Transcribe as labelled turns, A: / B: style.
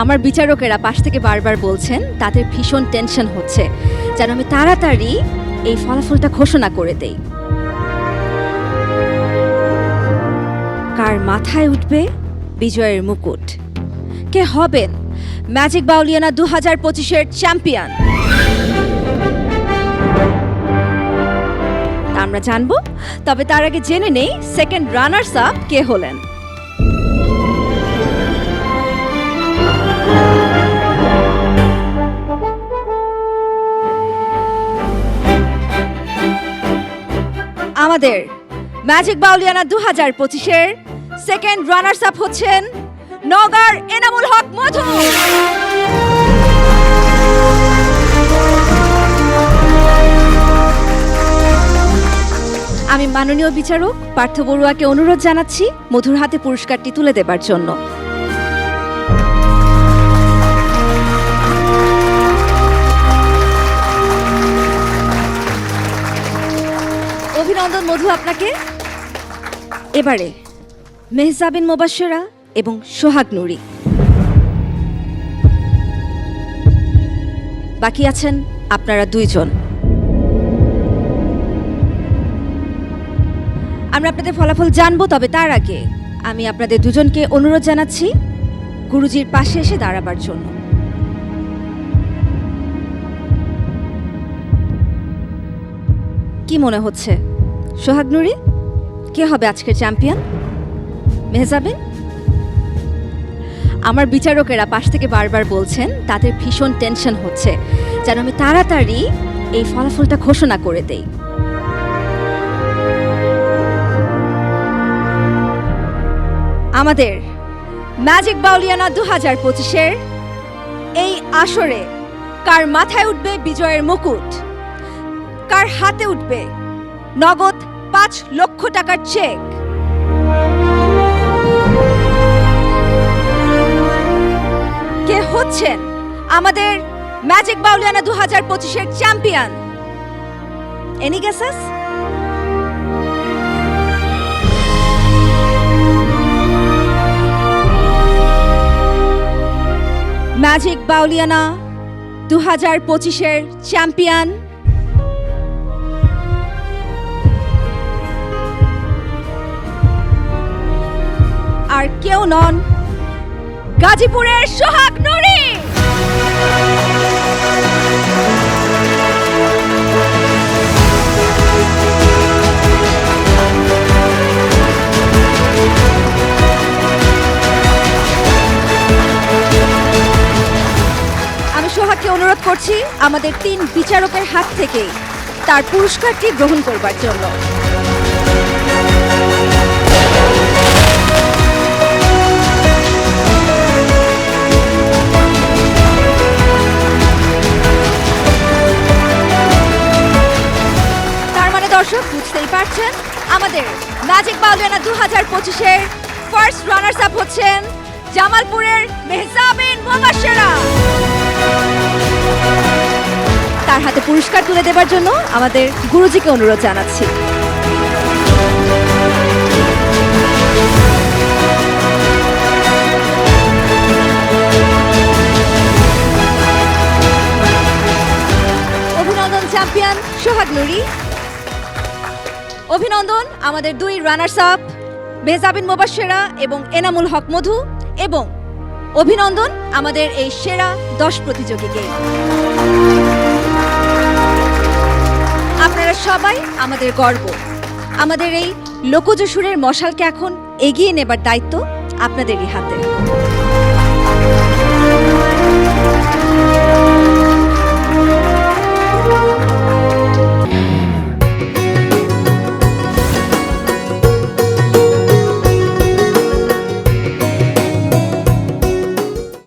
A: আমার বিচারকেরা পাশ থেকে বারবার বলছেন তাদের ভীষণ টেনশন হচ্ছে যেন আমি তাড়াতাড়ি এই ফলাফলটা ঘোষণা করে দেই। কার মাথায় উঠবে বিজয়ের মুকুট? কে হবেন ম্যাজিক বাউলিয়ানা 2025-এর চ্যাম্পিয়ন? আমরা জানবো, তবে তার আগে জেনে নেই সেকেন্ড রানার্স আপ কে হলেন। আমাদের magic Bauliana 2025-এর second runners up হচ্ছেন নওগাঁর এনামুল হক মধু। আমি মাননীয় বিচারক পার্থ বড়ুয়াকে অনুরোধ জানাচ্ছি মধুর হাতে পুরস্কারটি তুলে দেবার জন্য। অভিনন্দন মধু আপনাকে। এবারে মেহজাবিন মোবাশ্বেরা এবং সোহাগ নুরি। বাকি আছেন আপনারা দুইজন। আমরা আপনাদের ফলাফল জানবো, তবে তার আগে আমি আপনাদের দুজনকে অনুরোধ জানাচ্ছি গুরুজির পাশে এসে দাঁড়াবার জন্য। কি মনে হচ্ছে সোহাগ নুরি, কে হবে আজকের চ্যাম্পিয়ন? মেহজাবিন? আমার বিচারকেরা পাশ থেকে বারবার বলছেন তাদের ভীষণ টেনশন হচ্ছে যেন আমি তাড়াতাড়ি এই ফলাফলটা ঘোষণা করে দেই। আমাদের ম্যাজিক বাউলিয়ানা 2025-এর এই আসরে কার মাথায় উঠবে বিজয়ের মুকুট? কার হাতে উঠবে নগদ 5 লক্ষ টাকার চেক? কে হচ্ছেন আমাদের ম্যাজিক বাউলিয়ানা 2025-এর champion? Any guesses? Magic Bauliana 2025-এর চ্যাম্পিয়ন আর কেউ নন, গাজীপুরের সোহাগ নুরি। আমি সোহাগকে অনুরোধ করছি আমাদের 3 বিচারকের হাত থেকে তার পুরস্কারটি গ্রহণ করবার জন্য। দর্শক বুঝতেই পারছেন আমাদের magic Bauliana 2025-এর first runners up হচ্ছেন জামালপুরের মেহজাবিন মোবাশ্বেরা। তার হাতে পুরস্কার তুলে দেবার জন্য আমাদের গুরুজিকে অনুরোধ জানাচ্ছি। অভিনন্দন চ্যাম্পিয়ন সোহাগ নুরি। অভিনন্দন আমাদের 2 রানার্স আপ মেহজাবিন মোবাশ্বেরা এবং এনামুল হক মধু, এবং অভিনন্দন আমাদের এই সেরা 10 প্রতিযোগীকে। আপনারা সবাই আমাদের গর্ব। আমাদের এই লোকজ সুরের মশালকে এখন এগিয়ে নেবার দায়িত্ব আপনাদেরই হাতে।